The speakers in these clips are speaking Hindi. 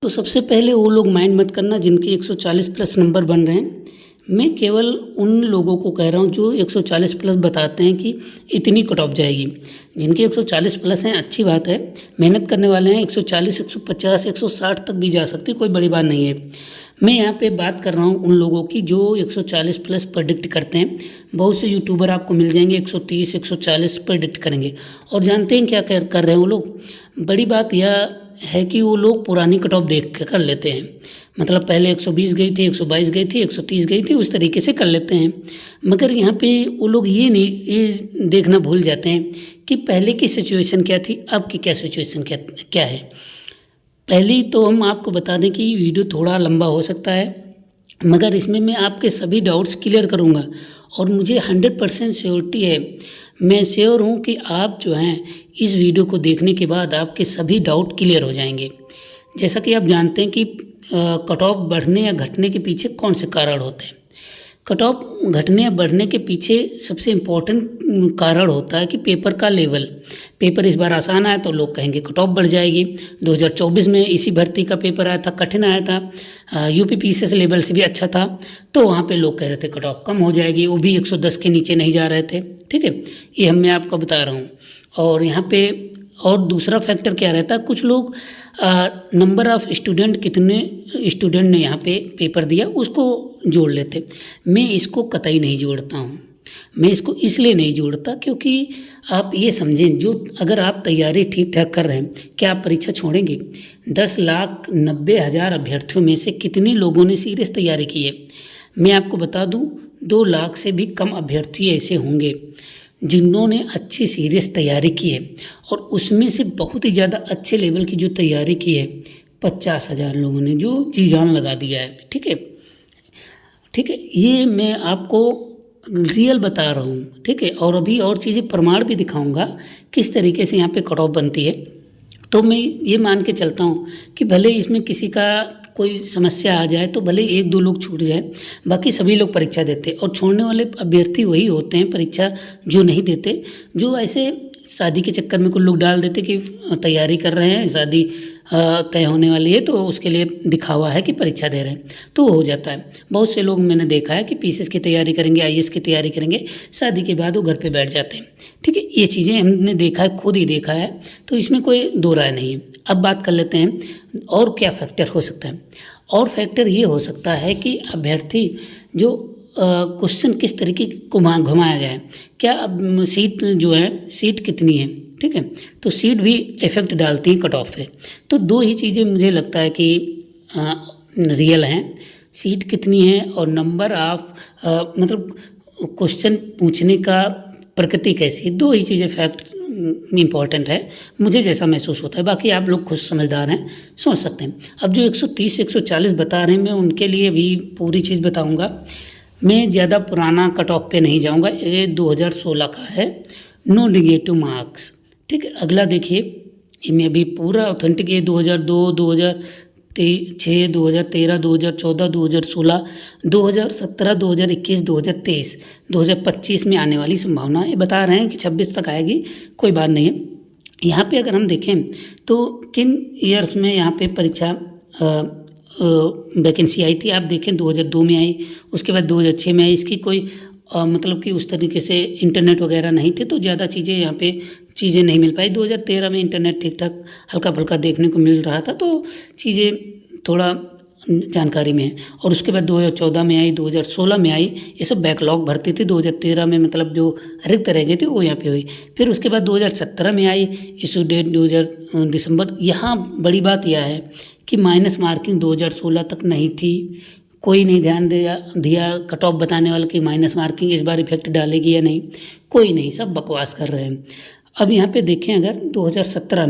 तो सबसे पहले वो लोग माइंड मत करना जिनके 140 प्लस नंबर बन रहे हैं। मैं केवल उन लोगों को कह रहा हूँ जो 140 प्लस बताते हैं कि इतनी कट ऑफ जाएगी। जिनके 140 प्लस हैं अच्छी बात है, मेहनत करने वाले हैं, 140 150 160 तक भी जा सकती, कोई बड़ी बात नहीं है। मैं यहाँ पे बात कर रहा हूँ उन लोगों की जो 140 प्लस प्रेडिक्ट करते हैं। बहुत से यूट्यूबर आपको मिल जाएंगे 130 140 प्रेडिक्ट करेंगे। और जानते हैं क्या कर रहे हैं वो लोग? बड़ी बात यह है कि वो लोग पुरानी कट ऑफ देख के कर लेते हैं। मतलब पहले 120 गई थी, 122 गई थी, 130 गई थी, उस तरीके से कर लेते हैं। मगर यहाँ पे वो लोग ये देखना भूल जाते हैं कि पहले की सिचुएशन क्या थी, अब की क्या सिचुएशन क्या है। पहली तो हम आपको बता दें कि वीडियो थोड़ा लंबा हो सकता है, मगर इसमें मैं आपके सभी डाउट्स क्लियर करूँगा। और मुझे 100% श्योरिटी है, मैं श्योर हूँ कि आप जो हैं इस वीडियो को देखने के बाद आपके सभी डाउट क्लियर हो जाएंगे। जैसा कि आप जानते हैं कि कट ऑफ बढ़ने या घटने के पीछे कौन से कारण होते हैं। कट ऑफ घटने या बढ़ने के पीछे सबसे इम्पोर्टेंट कारण होता है कि पेपर का लेवल। पेपर इस बार आसान आया तो लोग कहेंगे कट ऑफ बढ़ जाएगी। 2024 में इसी भर्ती का पेपर आया था, कठिन आया था, यूपीपीसीएस लेवल से भी अच्छा था, तो वहाँ पे लोग कह रहे थे कट ऑफ कम हो जाएगी, वो भी 110 के नीचे नहीं जा रहे थे। ठीक है, ये मैं आपको बता रहा हूँ। और यहाँ पे और दूसरा फैक्टर क्या रहता है, कुछ लोग नंबर ऑफ स्टूडेंट, कितने स्टूडेंट ने यहाँ पे पेपर दिया उसको जोड़ लेते। मैं इसको कतई नहीं जोड़ता हूँ। मैं इसको इसलिए नहीं जोड़ता क्योंकि आप ये समझें, जो अगर आप तैयारी ठीक ठाक कर रहे हैं, क्या आप परीक्षा छोड़ेंगे? 10,90,000 अभ्यर्थियों में से कितने लोगों ने सीरियस तैयारी की है? मैं आपको बता दूँ 2 लाख से भी कम अभ्यर्थी ऐसे होंगे जिन्होंने अच्छी सीरियस तैयारी की है। और उसमें से बहुत ही ज़्यादा अच्छे लेवल की जो तैयारी की है 50,000 लोगों ने जो जी जान लगा दिया है। ठीक है, ठीक है, ये मैं आपको रियल बता रहा हूँ। ठीक है, और अभी और चीज़ें प्रमाण भी दिखाऊंगा किस तरीके से यहाँ पे कट ऑफ बनती है। तो मैं ये मान के चलता हूँ कि भले इसमें किसी का कोई समस्या आ जाए तो भले 1-2 लोग छूट जाए, बाकी सभी लोग परीक्षा देते। और छोड़ने वाले अभ्यर्थी वही होते हैं परीक्षा जो नहीं देते, जो ऐसे शादी के चक्कर में कुछ लोग डाल देते कि तैयारी कर रहे हैं, शादी तय होने वाली है तो उसके लिए दिखावा है कि परीक्षा दे रहे हैं, तो हो जाता है। बहुत से लोग मैंने देखा है कि पीसीएस की तैयारी करेंगे, आईएएस की तैयारी करेंगे, शादी के बाद वो घर पे बैठ जाते हैं। ठीक है, ये चीज़ें हमने देखा है, खुद ही देखा है, तो इसमें कोई दो राय नहीं है। अब बात कर लेते हैं और क्या फैक्टर हो सकता है। और फैक्टर ये हो सकता है कि अभ्यर्थी जो क्वेश्चन किस तरीके घुमाया गया है, क्या अब सीट जो है, सीट कितनी है। ठीक है, तो सीट भी इफेक्ट डालती है कट ऑफ पे। तो 2 ही चीज़ें मुझे लगता है कि रियल हैं, सीट कितनी है और नंबर ऑफ मतलब क्वेश्चन पूछने का प्रकृति कैसी है। 2 ही चीज़ें फैक्ट इम्पॉर्टेंट है, मुझे जैसा महसूस होता है। बाकी आप लोग खुद समझदार हैं, सोच सकते हैं। अब जो 130 140 बता रहे हैं, मैं उनके लिए भी पूरी चीज़ बताऊंगा। मैं ज़्यादा पुराना कट ऑफ पे नहीं जाऊंगा, ये 2016 का है, नो निगेटिव मार्क्स। ठीक है, अगला देखिए, इनमें अभी पूरा ऑथेंटिक है 2002 2006 2013 2014 2016 2017 2021 2023 2025 में आने वाली संभावना ये बता रहे हैं कि 26 तक आएगी, कोई बात नहीं है। यहाँ पे अगर हम देखें तो किन ईयर्स में यहाँ पे परीक्षा वैकेंसी आई थी, आप देखें 2002 में आई, उसके बाद 2006 में आई। इसकी कोई मतलब कि उस तरीके से इंटरनेट वगैरह नहीं थे तो ज़्यादा चीज़ें यहाँ पे चीज़ें नहीं मिल पाई। 2013 में इंटरनेट ठीक ठाक हल्का फुल्का देखने को मिल रहा था, तो चीज़ें थोड़ा जानकारी में है। और उसके बाद 2014 में आई, 2016 में आई, ये सब बैकलॉग भरती थी। 2013 में मतलब जो रिक्त रह गई थी वो यहाँ पे हुई। फिर उसके बाद 2017 में आई, इशू डेट 2000 दिसंबर। यहाँ बड़ी बात यह है कि माइनस मार्किंग 2016 तक नहीं थी, कोई नहीं ध्यान दिया कट ऑफ बताने वाला कि माइनस मार्किंग इस बार इफेक्ट डालेगी या नहीं, कोई नहीं, सब बकवास कर रहे हैं। अब यहाँ पे देखें, अगर 2017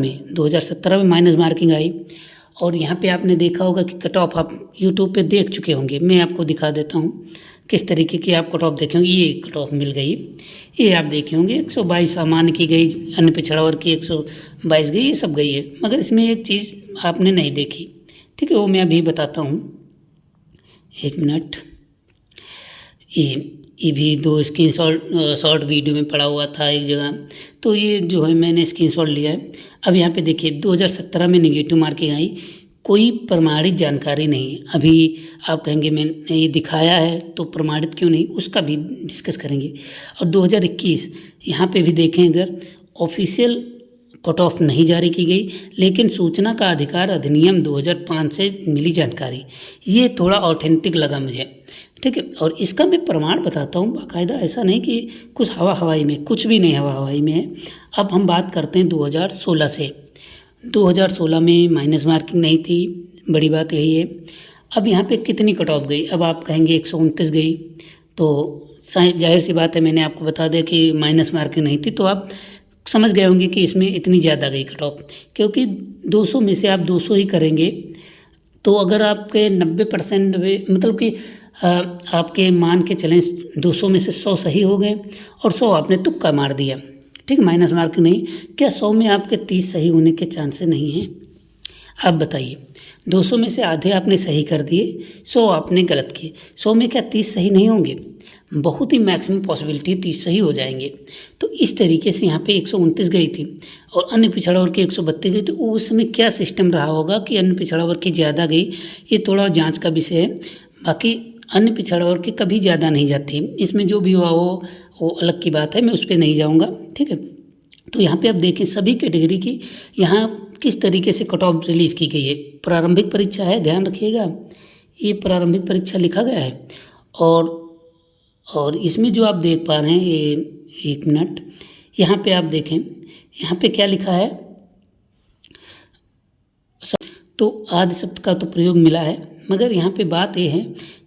में माइनस मार्किंग आई, और यहाँ पे आपने देखा होगा कि कट ऑफ आप यूट्यूब पे देख चुके होंगे, मैं आपको दिखा देता हूँ किस तरीके की आप कट ऑफ देखे होंगे। ये कट ऑफ मिल गई, ये आप देखे होंगे 122 सामान्य की गई, अन्य पिछड़ा वर्ग की 122 गई, ये सब गई है। मगर इसमें एक चीज़ आपने नहीं देखी, ठीक है, वो मैं अभी बताता हूँ, 1 मिनट। ये भी 2 शॉर्ट वीडियो में पड़ा हुआ था एक जगह, तो ये जो है मैंने स्क्रीनशॉट लिया है। अब यहाँ पे देखिए 2017 में निगेटिव मार्किंग आई, कोई प्रमाणित जानकारी नहीं है। अभी आप कहेंगे मैंने ये दिखाया है तो प्रमाणित क्यों नहीं, उसका भी डिस्कस करेंगे। और 2021 यहाँ पे भी देखें, अगर ऑफिशियल कट ऑफ नहीं जारी की गई, लेकिन सूचना का अधिकार अधिनियम 2005 से मिली जानकारी, ये थोड़ा ऑथेंटिक लगा मुझे। ठीक है, और इसका मैं प्रमाण बताता हूँ बाकायदा, ऐसा नहीं कि कुछ हवा हवाई में, कुछ भी नहीं हवा हवाई में है। अब हम बात करते हैं 2016 से। 2016 में माइनस मार्किंग नहीं थी, बड़ी बात यही है। अब यहाँ पे कितनी कट ऑफ गई, अब आप कहेंगे 129 गई, तो जाहिर सी बात है, मैंने आपको बता दिया कि माइनस मार्किंग नहीं थी, तो आप समझ गए होंगे कि इसमें इतनी ज़्यादा गई कट ऑफ, क्योंकि 200 में से आप 200 ही करेंगे। तो अगर आपके 90% मतलब कि आपके मान के चलें 200 में से 100 सही हो गए और 100 आपने तुक्का मार दिया, ठीक, माइनस मार्क नहीं, क्या 100 में आपके 30 सही होने के चांसेस नहीं हैं? आप बताइए, 200 में से आधे आपने सही कर दिए, 100 आपने गलत किए, 100 में क्या 30 सही नहीं होंगे? बहुत ही मैक्सिमम पॉसिबिलिटी 30 सही हो जाएंगे। तो इस तरीके से यहाँ पे 129 गई थी और अन्य पिछड़ा वर्ग की 132 गई, तो उस समय क्या सिस्टम रहा होगा कि अन्य पिछड़ा वर्ग की ज़्यादा गई, ये थोड़ा जांच का विषय है। बाकी अन्य पिछड़ा वर्ग की कभी ज़्यादा नहीं जाती, इसमें जो भी हुआ वो अलग की बात है, मैं उस पर नहीं जाऊँगा। ठीक है, तो यहाँ पे आप देखें सभी कैटेगरी की यहाँ किस तरीके से कट ऑफ रिलीज़ की गई है। प्रारंभिक परीक्षा है, ध्यान रखिएगा, ये प्रारंभिक परीक्षा लिखा गया है। और इसमें जो आप देख पा रहे हैं, ये 1 मिनट, यहाँ पे आप देखें, यहाँ पे क्या लिखा है, तो आदि शब्द का तो प्रयोग मिला है, मगर यहाँ पे बात ये है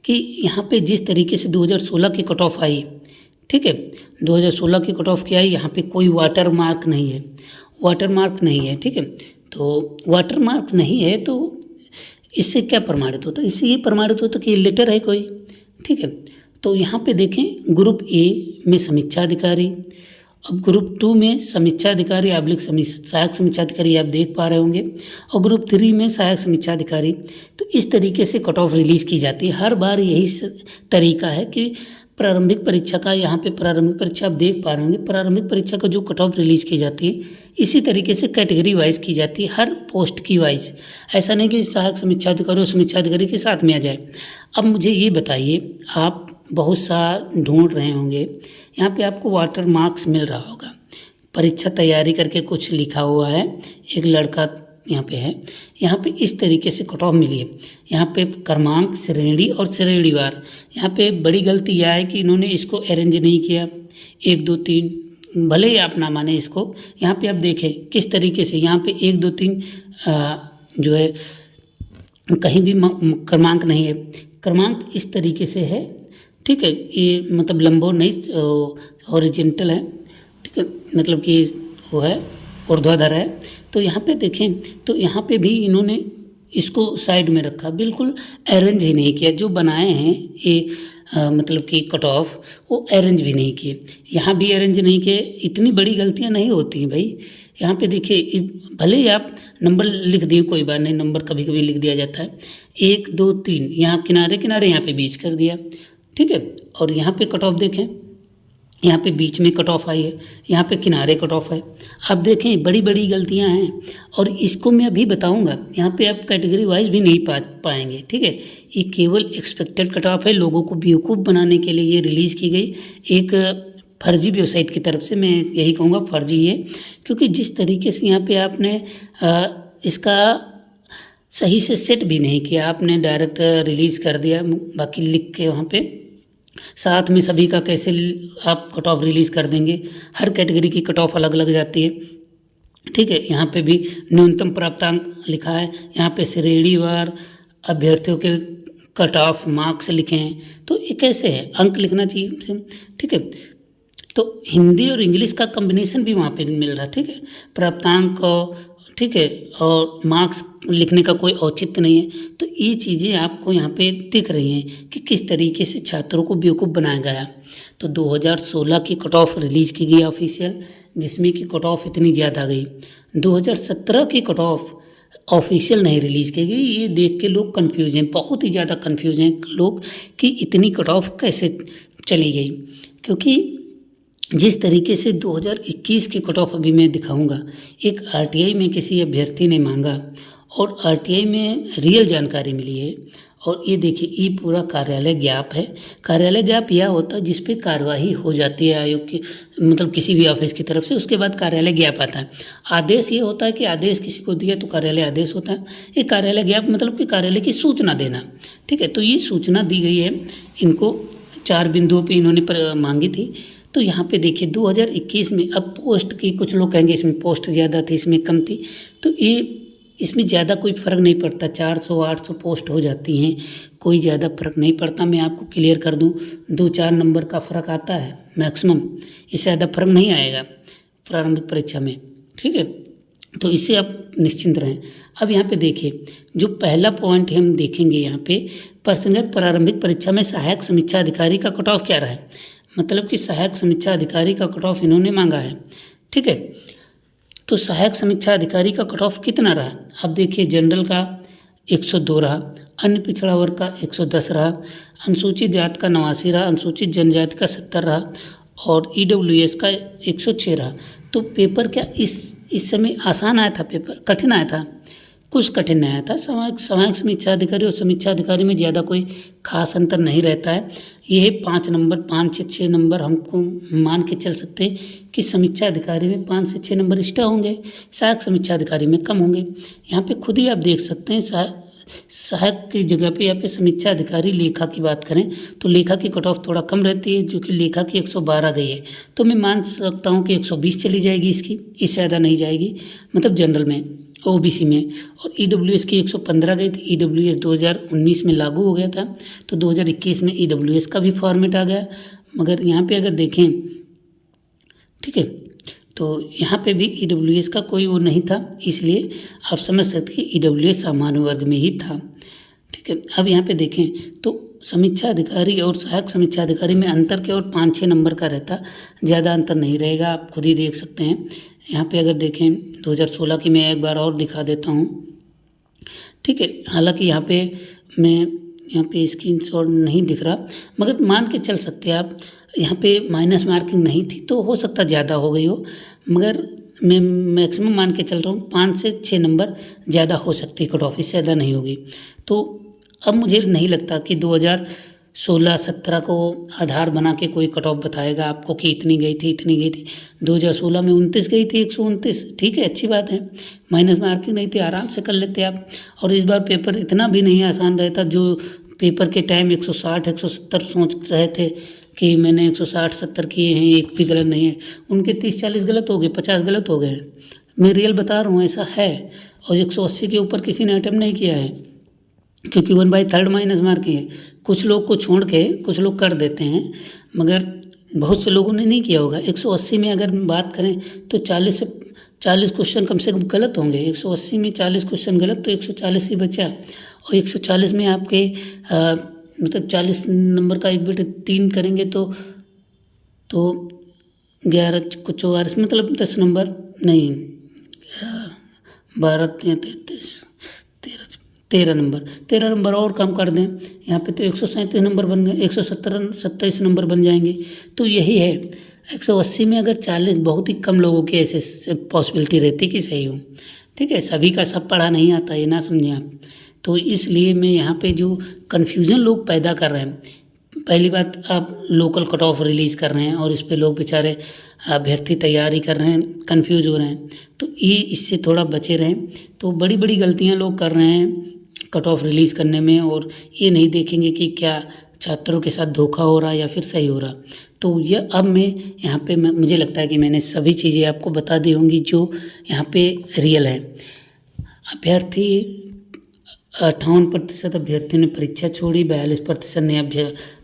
कि यहाँ पे जिस तरीके से 2016 की कट ऑफ आई, ठीक है, 2016 की कट ऑफ क्या आई, यहाँ पे कोई वाटर मार्क नहीं है, वाटर मार्क नहीं है। ठीक है, तो वाटर मार्क नहीं है तो इससे क्या प्रमाणित होता है? इससे ये प्रमाणित होता है कि लेटर है कोई। ठीक है, तो यहाँ पे देखें, ग्रुप ए में समीक्षा अधिकारी, अब ग्रुप 2 में समीक्षा अधिकारी सहायक समीक्षा अधिकारी आप देख पा रहे होंगे, और ग्रुप 3 में सहायक समीक्षा अधिकारी। तो इस तरीके से कट ऑफ रिलीज़ की जाती है। हर बार यही तरीका है कि प्रारंभिक परीक्षा का, यहाँ पे प्रारंभिक परीक्षा आप देख पा रहे होंगे, प्रारंभिक परीक्षा का जो कट ऑफ रिलीज़ की जाती है, इसी तरीके से कैटेगरी वाइज की जाती है, हर पोस्ट की वाइज। ऐसा नहीं कि सहायक समीक्षा अधिकारी और समीक्षा अधिकारी के साथ में आ जाए। अब मुझे ये बताइए, आप बहुत सा ढूंढ रहे होंगे, यहाँ पे आपको वाटर मार्क्स मिल रहा होगा, परीक्षा तैयारी करके कुछ लिखा हुआ है, एक लड़का यहाँ पे है, यहाँ पे इस तरीके से कट ऑफ मिली है। यहाँ पे क्रमांक, श्रेणी और श्रेणीवार, यहाँ पे बड़ी गलती यह है कि इन्होंने इसको अरेंज नहीं किया, 1 2 3, भले ही आप ना माने इसको, यहाँ पे आप देखें किस तरीके से, यहाँ पे 1 2 3 जो है कहीं भी क्रमांक नहीं है, क्रमांक इस तरीके से है। ठीक है, ये मतलब लंबो नहीं, हॉरिजॉन्टल है। ठीक है, मतलब कि वो है ऊर्ध्वाधर है। तो यहाँ पे देखें, तो यहाँ पे भी इन्होंने इसको साइड में रखा, बिल्कुल अरेंज ही नहीं किया। जो बनाए हैं ये मतलब कि कट ऑफ, वो अरेंज भी नहीं किए, यहाँ भी अरेंज नहीं किए। इतनी बड़ी गलतियाँ नहीं होती हैं भाई। यहाँ पे देखिए, भले ही आप नंबर लिख दिए, कोई बात नहीं, नंबर कभी कभी लिख दिया जाता है, 1 2 3, यहाँ किनारे किनारे, यहाँ पे बीच कर दिया। ठीक है, और यहाँ पे कट ऑफ देखें, यहाँ पे बीच में कट ऑफ आई है, यहाँ पे किनारे कट ऑफ है। आप देखें, बड़ी बड़ी गलतियाँ हैं, और इसको मैं अभी बताऊँगा। यहाँ पे आप कैटेगरी वाइज भी नहीं पाएंगे। ठीक है, ये केवल एक्सपेक्टेड कट ऑफ है, लोगों को बेवकूफ़ बनाने के लिए ये रिलीज़ की गई एक फर्जी वेबसाइट की तरफ से। मैं यही कहूँगा फर्जी है, क्योंकि जिस तरीके से यहाँ पे आपने इसका सही से सेट भी नहीं किया, आपने डायरेक्ट रिलीज़ कर दिया, बाकी लिख के वहाँ पे साथ में सभी का कैसे आप कट ऑफ रिलीज़ कर देंगे। हर कैटेगरी की कट ऑफ अलग अलग जाती है। ठीक है, यहाँ पे भी न्यूनतम प्राप्तांक लिखा है, यहाँ पे श्रेणीवार अभ्यर्थियों के कट ऑफ मार्क्स लिखे हैं। तो ये कैसे है, अंक लिखना चाहिए। ठीक है, तो हिंदी और इंग्लिश का कम्बिनेशन भी वहाँ पे मिल रहा है। ठीक है, प्राप्तांक, ठीक है, और मार्क्स लिखने का कोई औचित्य नहीं है। तो ये चीज़ें आपको यहाँ पे दिख रही हैं कि किस तरीके से छात्रों को बेवकूफ़ बनाया गया। तो 2016 की कट ऑफ रिलीज़ की गई ऑफिशियल, जिसमें कि कट ऑफ इतनी ज़्यादा गई। 2017 की कट ऑफ ऑफिशियल नहीं रिलीज़ की गई। ये देख के लोग कंफ्यूज हैं, बहुत ही ज़्यादा कंफ्यूज हैं लोग कि इतनी कट ऑफ कैसे चली गई। क्योंकि जिस तरीके से 2021 की कट ऑफ अभी मैं दिखाऊंगा, एक आरटीआई में किसी अभ्यर्थी ने मांगा और आरटीआई में रियल जानकारी मिली है। और ये देखिए, ये पूरा कार्यालय ज्ञाप है। कार्यालय ज्ञाप यह होता है जिस पे कार्यवाही हो जाती है आयोग की, मतलब किसी भी ऑफिस की तरफ से, उसके बाद कार्यालय ज्ञाप आता है। आदेश ये होता है कि आदेश किसी को दिया तो कार्यालय आदेश होता है। ये कार्यालय ज्ञाप मतलब कि कार्यालय की सूचना देना, ठीक है। तो ये सूचना दी गई है इनको, 4 बिंदुओं पे इन्होंने मांगी थी। तो यहाँ पे देखिए 2021 में, अब पोस्ट की, कुछ लोग कहेंगे इसमें पोस्ट ज़्यादा थी, इसमें कम थी, तो ये इसमें ज़्यादा कोई फ़र्क नहीं पड़ता। 400-800 पोस्ट हो जाती हैं, कोई ज़्यादा फ़र्क नहीं पड़ता। मैं आपको क्लियर कर दूं, 2-4 नंबर का फ़र्क आता है मैक्सिमम, इससे ज़्यादा फ़र्क नहीं आएगा प्रारंभिक परीक्षा में, ठीक है। तो इससे आप निश्चिंत रहें। अब यहाँ पे देखिए, जो पहला पॉइंट हम देखेंगे यहाँ पे, पर्सनल प्रारंभिक परीक्षा में सहायक समीक्षा अधिकारी का कट ऑफ क्या रहा है, मतलब कि सहायक समीक्षा अधिकारी का कट ऑफ इन्होंने मांगा है, ठीक है। तो सहायक समीक्षा अधिकारी का कट ऑफ कितना रहा? अब देखिए, जनरल का 102 रहा, अन्य पिछड़ा वर्ग का 110 रहा, अनुसूचित जाति का 89 रहा, अनुसूचित जनजाति का 70 रहा और ईडब्ल्यूएस का 106 रहा। तो पेपर क्या इस समय आसान आया था, पेपर कठिन आया था? कुछ कठिन नहीं आया था। सहायक समीक्षा अधिकारी और समीक्षा अधिकारी में ज़्यादा कोई खास अंतर नहीं रहता है। ये 5 नंबर, 5 से 6 नंबर हमको मान के चल सकते हैं कि समीक्षा अधिकारी में 5 से 6 नंबर एक्स्ट्रा होंगे, सहायक समीक्षा अधिकारी में कम होंगे। यहाँ पे खुद ही आप देख सकते हैं, सहायक की जगह पे यहाँ पे समीक्षा अधिकारी लेखा की बात करें तो लेखा की कट ऑफ थोड़ा कम रहती है, जो कि लेखा की 112 गई है। तो मैं मान सकता हूँ कि 120 चली जाएगी इसकी, इससे ज़्यादा नहीं जाएगी, मतलब जनरल में, ओबीसी में। और ईडब्ल्यूएस की 115 गई थी। ईडब्ल्यूएस 2019 में लागू हो गया था, तो 2021 में ईडब्ल्यूएस का भी फॉर्मेट आ गया। मगर यहाँ पे अगर देखें, ठीक है, तो यहाँ पे भी ईडब्ल्यूएस का कोई वो नहीं था, इसलिए आप समझ सकते कि ईडब्ल्यूएस सामान्य वर्ग में ही था, ठीक है। अब यहाँ पे देखें तो समीक्षा अधिकारी और सहायक समीक्षा अधिकारी में अंतर केवल 5-6 नंबर का रहता, ज़्यादा अंतर नहीं रहेगा, आप खुद ही देख सकते हैं। यहाँ पे अगर देखें 2016 की मैं एक बार और दिखा देता हूँ, ठीक है। हालांकि यहाँ पे स्क्रीनशॉट नहीं दिख रहा, मगर मान के चल सकते हैं आप, यहाँ पे माइनस मार्किंग नहीं थी तो हो सकता ज़्यादा हो गई हो, मगर मैं मैक्सिमम मान के चल रहा हूँ 5 से 6 नंबर ज़्यादा हो सकती है कट ऑफ, इससे ज़्यादा नहीं होगी। तो अब मुझे नहीं लगता कि 2016-17 को आधार बना के कोई कट ऑफ बताएगा आपको कि इतनी गई थी, इतनी गई थी। 2016 में 29 गई थी, 129, ठीक है, अच्छी बात है, माइनस मार्किंग नहीं थी, आराम से कर लेते आप। और इस बार पेपर इतना भी नहीं आसान रहता, जो पेपर के टाइम 160-170 सोच रहे थे कि मैंने 160-170 किए हैं, एक भी गलत नहीं है, उनके 30-40 गलत हो गए, 50 गलत हो गए। मैं रियल बता रहा हूँ, ऐसा है। और 180 के ऊपर किसी ने अटेम्प्ट नहीं किया है, क्योंकि 1/3 माइनस मार्किंग है। कुछ लोग को छोड़ के कुछ लोग कर देते हैं, मगर बहुत से लोगों ने नहीं किया होगा। 180 में अगर बात करें तो 40 क्वेश्चन कम से कम गलत होंगे। 180 में 40 क्वेश्चन गलत, तो 140 ही बचा। और 140 में आपके मतलब 40 नंबर का 1/3 करेंगे तो 11 को 44, मतलब 10 नंबर नहीं, 12, 33, 13 नंबर और कम कर दें, यहाँ पे तो 137 नंबर बन गए, 127 नंबर बन जाएंगे। तो यही है, 180 में अगर 40, बहुत ही कम लोगों की ऐसे पॉसिबिलिटी रहती कि सही हो, ठीक है। सभी का सब पढ़ा नहीं आता, ये ना समझें आप। तो इसलिए मैं यहाँ पे जो कन्फ्यूज़न लोग पैदा कर रहे हैं, पहली बात, आप लोकल कट ऑफ रिलीज़ कर रहे हैं और इस पे लोग बेचारे अभ्यर्थी तैयारी कर रहे हैं, कंफ्यूज हो रहे हैं, तो ये इससे थोड़ा बचे रहें। तो बड़ी बड़ी गलतियाँ लोग कर रहे हैं कट ऑफ रिलीज़ करने में, और ये नहीं देखेंगे कि क्या छात्रों के साथ धोखा हो रहा या फिर सही हो रहा। तो यह अब मैं यहाँ पे मुझे लगता है कि मैंने सभी चीज़ें आपको बता दी होंगी जो यहाँ पे रियल है। अभ्यर्थी 58% अभ्यर्थियों ने परीक्षा छोड़ी, 42% ने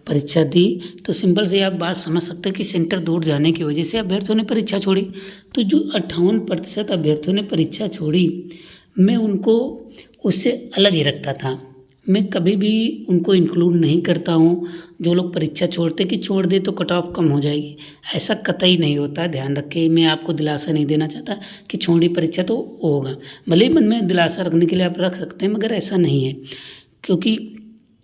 परीक्षा दी। तो सिंपल से आप बात समझ सकते हैं कि सेंटर दूर जाने की वजह से अभ्यर्थियों ने परीक्षा छोड़ी। तो जो 58% अभ्यर्थियों ने परीक्षा छोड़ी, मैं उनको उससे अलग ही रखता था। मैं कभी भी उनको इंक्लूड नहीं करता हूँ जो लोग परीक्षा छोड़ते कि छोड़ दे तो कट ऑफ कम हो जाएगी, ऐसा कतई नहीं होता। ध्यान रखें, मैं आपको दिलासा नहीं देना चाहता कि छोड़ी परीक्षा तो होगा, भले ही मन में दिलासा रखने के लिए आप रख सकते हैं, मगर ऐसा नहीं है। क्योंकि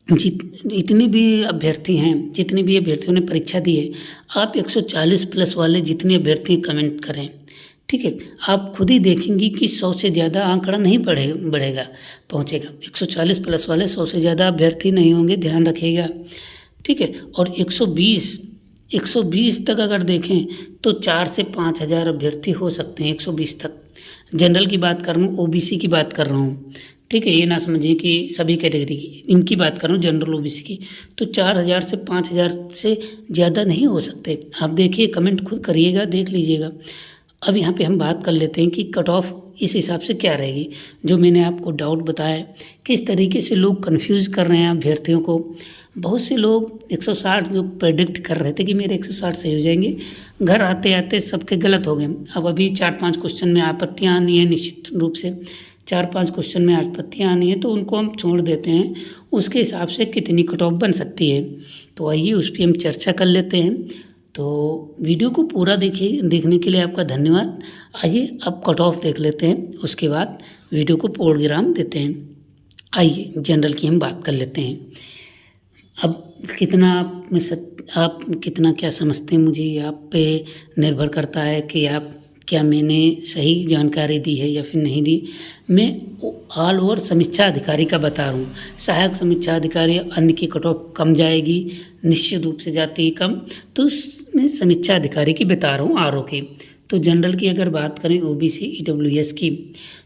जितने भी अभ्यर्थी हैं, जितने भी अभ्यर्थियों ने परीक्षा दी है, आप 140 प्लस वाले जितने अभ्यर्थी कमेंट करें, ठीक है। आप खुद ही देखेंगी कि 100 से ज़्यादा आंकड़ा नहीं बढ़ेगा पहुँचेगा। 140 प्लस वाले 100 से ज़्यादा अभ्यर्थी नहीं होंगे, ध्यान रखिएगा। ठीक है। और 120 तक अगर देखें तो 4 से 5 हज़ार अभ्यर्थी हो सकते हैं 120 तक। जनरल की बात कर रहा हूँ, ओबीसी की बात कर रहा हूँ। ठीक है, ये ना समझिए कि सभी कैटेगरी की, इनकी बात कर रहा हूँ जनरल ओबीसी की। तो 4,000 से 5,000 से ज़्यादा नहीं हो सकते। आप देखिए, कमेंट खुद करिएगा, देख लीजिएगा। अब यहाँ पे हम बात कर लेते हैं कि कट ऑफ इस हिसाब से क्या रहेगी। जो मैंने आपको डाउट बताया, किस तरीके से लोग कंफ्यूज कर रहे हैं अभ्यर्थियों को। बहुत से लोग 160 जो प्रेडिक्ट कर रहे थे कि मेरे 160 सही हो जाएंगे, घर आते आते सबके गलत हो गए। अब अभी 4-5 क्वेश्चन में आपत्तियाँ आनी है, निश्चित रूप से 4-5 क्वेश्चन में आपत्तियाँ आनी है, तो उनको हम छोड़ देते हैं। उसके हिसाब से कितनी कट ऑफ बन सकती है, तो आइए उस पर हम चर्चा कर लेते हैं। तो वीडियो को पूरा देखने के लिए आपका धन्यवाद। आइए अब कट ऑफ देख लेते हैं, उसके बाद वीडियो को पूर्ण विराम देते हैं। आइए जनरल की हम बात कर लेते हैं। अब कितना आप कितना क्या समझते हैं, मुझे आप पे निर्भर करता है कि आप क्या मैंने सही जानकारी दी है या फिर नहीं दी। मैं ऑल ओवर समीक्षा अधिकारी का बता रहा हूँ। सहायक समीक्षा अधिकारी अन्य की कट ऑफ कम जाएगी, निश्चित रूप से जाती है कम। तो मैं समीक्षा अधिकारी की बता रहा हूँ, आरओ की। तो जनरल की अगर बात करें, ओबीसी ईडब्ल्यूएस की,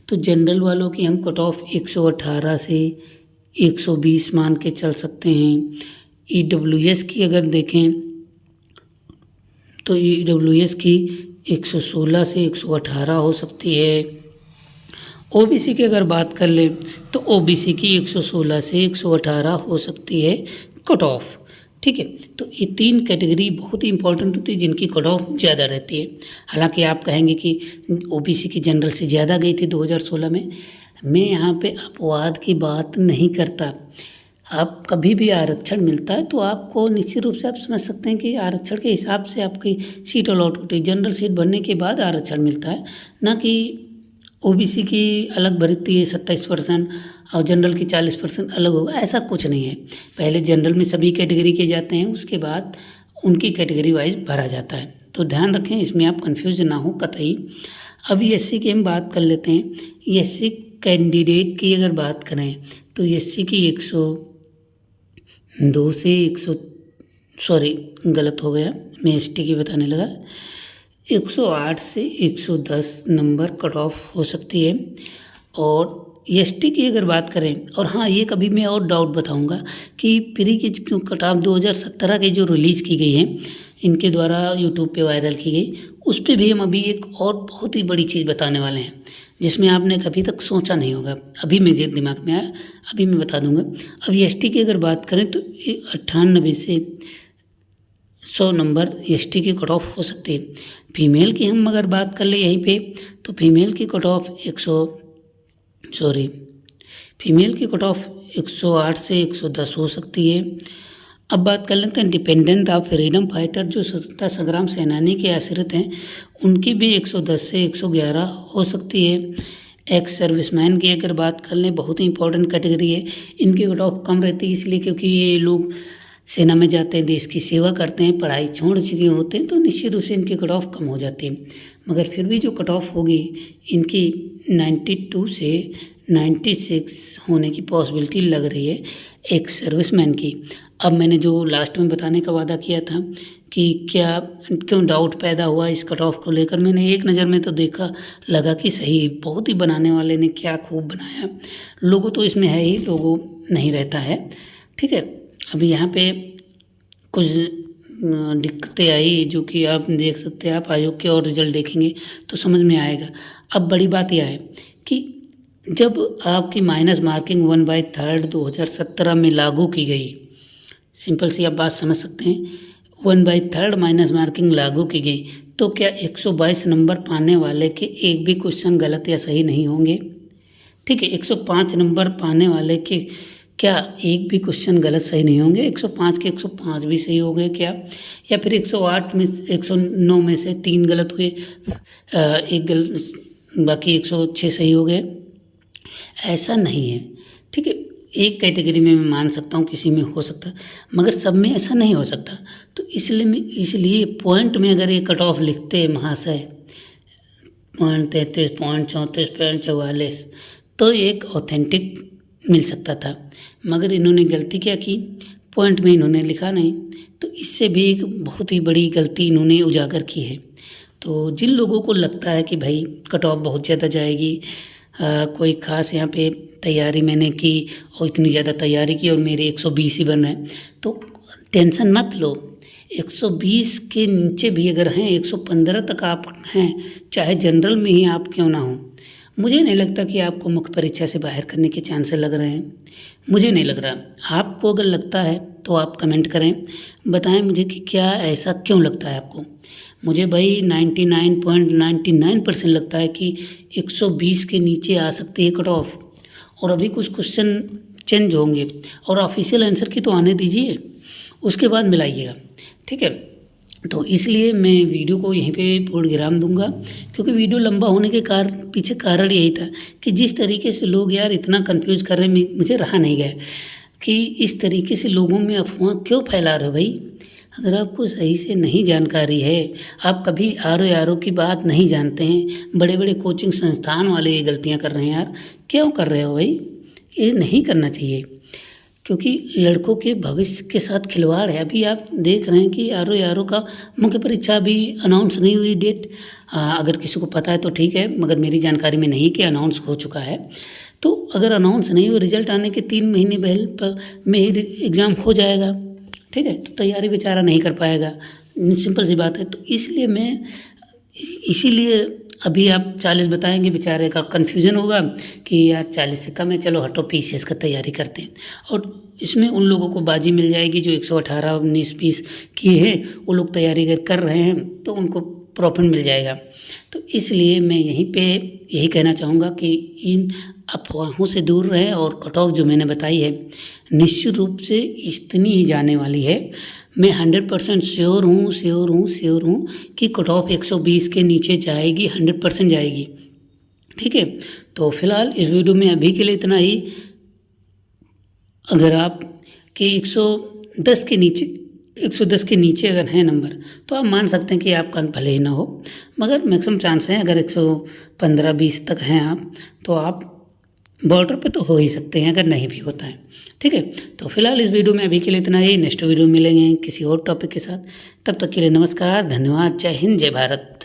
तो जनरल वालों की हम कट ऑफ 118 से 120 मान के चल सकते हैं। ईडब्ल्यूएस की अगर देखें तो ईडब्ल्यूएस की 116 से 118 हो सकती है। ओबीसी की अगर बात कर लें तो ओबीसी की 116 से 118 हो सकती है कट ऑफ। ठीक है, तो ये 3 कैटेगरी बहुत ही इंपॉर्टेंट होती है जिनकी कट ऑफ ज़्यादा रहती है। हालांकि आप कहेंगे कि ओबीसी की जनरल से ज़्यादा गई थी 2016 में। मैं यहाँ पे अपवाद की बात नहीं करता। आप कभी भी आरक्षण मिलता है तो आपको निश्चित रूप से आप समझ सकते हैं कि आरक्षण के हिसाब से आपकी सीट अलॉट होती है। जनरल सीट भरने के बाद आरक्षण मिलता है, ना कि ओबीसी की अलग भरती है 27% और जनरल की 40% अलग होगा, ऐसा कुछ नहीं है। पहले जनरल में सभी कैटेगरी के जाते हैं, उसके बाद उनकी कैटेगरी वाइज भरा जाता है। तो ध्यान रखें, इसमें आप कन्फ्यूज ना हो कतई। अब एससी की हम बात कर लेते हैं। एससी कैंडिडेट की अगर बात करें तो एससी की 102 से 100 सॉरी गलत हो गया, मैं एसटी की बताने लगा। 108 से 110 नंबर कट ऑफ हो सकती है। और एसटी की अगर बात करें, और हाँ ये कभी मैं और डाउट बताऊंगा कि प्री की जो कट ऑफ 2017 की जो रिलीज़ की गई है, इनके द्वारा यूट्यूब पे वायरल की गई, उस पर भी हम अभी एक और बहुत ही बड़ी चीज़ बताने वाले हैं जिसमें आपने कभी तक सोचा नहीं होगा। अभी मेरे दिमाग में आया, अभी मैं बता दूंगा। अब एसटी की अगर बात करें तो 98 से 100 नंबर एसटी की कट ऑफ हो सकती है। फीमेल की हम अगर बात कर ले यहीं पे, तो फीमेल की कट ऑफ 108 से 110 हो सकती है। अब बात कर लेते हैं डिपेंडेंट ऑफ फ्रीडम फाइटर, जो स्वतंत्रता संग्राम सेनानी के आश्रित हैं, उनकी भी 110 से 111 हो सकती है। एक्स सर्विसमैन की अगर बात कर लें, बहुत ही इंपॉर्टेंट कैटेगरी है, इनकी कट ऑफ कम रहती है, इसलिए क्योंकि ये लोग सेना में जाते हैं, देश की सेवा करते हैं, पढ़ाई छोड़ चुके होते हैं, तो निश्चित रूप से इनकी कट ऑफ कम हो जाती है। मगर फिर भी जो कट ऑफ होगी इनकी 92 से 96 होने की पॉसिबिलिटी लग रही है एक सर्विसमैन की। अब मैंने जो लास्ट में बताने का वादा किया था कि क्यों डाउट पैदा हुआ इस कट ऑफ को लेकर, मैंने एक नज़र में तो देखा, लगा कि सही बहुत ही बनाने वाले ने क्या खूब बनाया। लोगो तो इसमें है ही, लोगो नहीं रहता है। ठीक है, अभी यहाँ पे कुछ दिक्कतें आई जो कि आप देख सकते हैं। आप आयोग के और रिजल्ट देखेंगे तो समझ में आएगा। अब बड़ी बात यह है कि जब आपकी माइनस मार्किंग 1/3 2017 में लागू की गई, सिंपल सी आप बात समझ सकते हैं, 1/3 माइनस मार्किंग लागू की गई, तो क्या 122 नंबर पाने वाले के एक भी क्वेश्चन गलत या सही नहीं होंगे? ठीक है, 105 नंबर पाने वाले के क्या एक भी क्वेश्चन गलत सही नहीं होंगे? 105 के 105 भी सही हो गए क्या? या फिर 108 में 109 में से 3 गलत हुए, एक गलत, बाकी 106 सही हो गए? ऐसा नहीं है। ठीक है, एक कैटेगरी में मैं मान सकता हूँ, किसी में हो सकता है, मगर सब में ऐसा नहीं हो सकता। तो इसलिए पॉइंट में अगर ये कट ऑफ लिखते हैं महाशय, .33, .34, .44 तो एक ऑथेंटिक मिल सकता था, मगर इन्होंने गलती क्या की, पॉइंट में इन्होंने लिखा नहीं, तो इससे भी एक बहुत ही बड़ी गलती इन्होंने उजागर की है। तो जिन लोगों को लगता है कि भाई कट ऑफ बहुत ज़्यादा जाएगी, कोई ख़ास यहाँ पे तैयारी मैंने की और इतनी ज़्यादा तैयारी की और मेरे 120 ही बन रहे हैं, तो टेंशन मत लो। 120 के नीचे भी अगर हैं, 115 तक आप हैं, चाहे जनरल में ही आप क्यों ना हो, मुझे नहीं लगता कि आपको मुख्य परीक्षा से बाहर करने के चांसेस लग रहे हैं। मुझे नहीं लग रहा। आपको अगर लगता है तो आप कमेंट करें, बताएं मुझे कि क्या ऐसा क्यों लगता है आपको। मुझे भाई 99.99% लगता है कि 120 के नीचे आ सकती है कट ऑफ, और अभी कुछ क्वेश्चन चेंज होंगे और ऑफिशियल आंसर की तो आने दीजिए, उसके बाद मिलाइएगा, ठीक है। तो इसलिए मैं वीडियो को यहीं पे पूर्ण विराम दूंगा, क्योंकि वीडियो लंबा होने के पीछे कारण यही था कि जिस तरीके से लोग यार इतना कंफ्यूज कर रहे हैं, मुझे रहा नहीं गया कि इस तरीके से लोगों में अफवाह क्यों फैला रहे हो भाई। अगर आपको सही से नहीं जानकारी है, आप कभी आर ओ की बात नहीं जानते हैं, बड़े बड़े कोचिंग संस्थान वाले ये गलतियाँ कर रहे हैं यार, क्यों कर रहे हो भाई, ये नहीं करना चाहिए, क्योंकि लड़कों के भविष्य के साथ खिलवाड़ है। अभी आप देख रहे हैं कि आर ओ का मुख्य परीक्षा अभी अनाउंस नहीं हुई डेट, अगर किसी को पता है तो ठीक है, मगर मेरी जानकारी में नहीं कि अनाउंस हो चुका है। तो अगर अनाउंस नहीं हुआ, रिजल्ट आने के 3 महीने में ही एग्ज़ाम हो जाएगा, ठीक है, तो तैयारी बेचारा नहीं कर पाएगा, सिंपल सी बात है। तो इसीलिए अभी आप 40 बताएंगे, बेचारे का कन्फ्यूज़न होगा कि यार 40 से कम है, चलो हटो पीसीएस का तैयारी करते हैं, और इसमें उन लोगों को बाजी मिल जाएगी जो 118, 19, 20 किए हैं, वो लोग तैयारी कर रहे हैं तो उनको प्रॉफिट मिल जाएगा। तो इसलिए मैं यहीं पे यही कहना चाहूँगा कि इन अफवाहों से दूर रहें, और कट ऑफ जो मैंने बताई है निश्चित रूप से इतनी ही जाने वाली है। मैं 100% श्योर हूँ कि कट ऑफ 120 के नीचे जाएगी, 100% जाएगी, ठीक है। तो फिलहाल इस वीडियो में अभी के लिए इतना ही। अगर आप के 110 के नीचे अगर हैं नंबर, तो आप मान सकते हैं कि आपका भले ही ना हो, मगर मैक्सिमम चांस है अगर 115-20 तक हैं आप, तो आप बॉर्डर पे तो हो ही सकते हैं अगर नहीं भी होता है, ठीक है। तो फिलहाल इस वीडियो में अभी के लिए इतना ही। नेक्स्ट वीडियो मिलेंगे किसी और टॉपिक के साथ, तब तक के लिए नमस्कार, धन्यवाद, जय हिंद, जय भारत।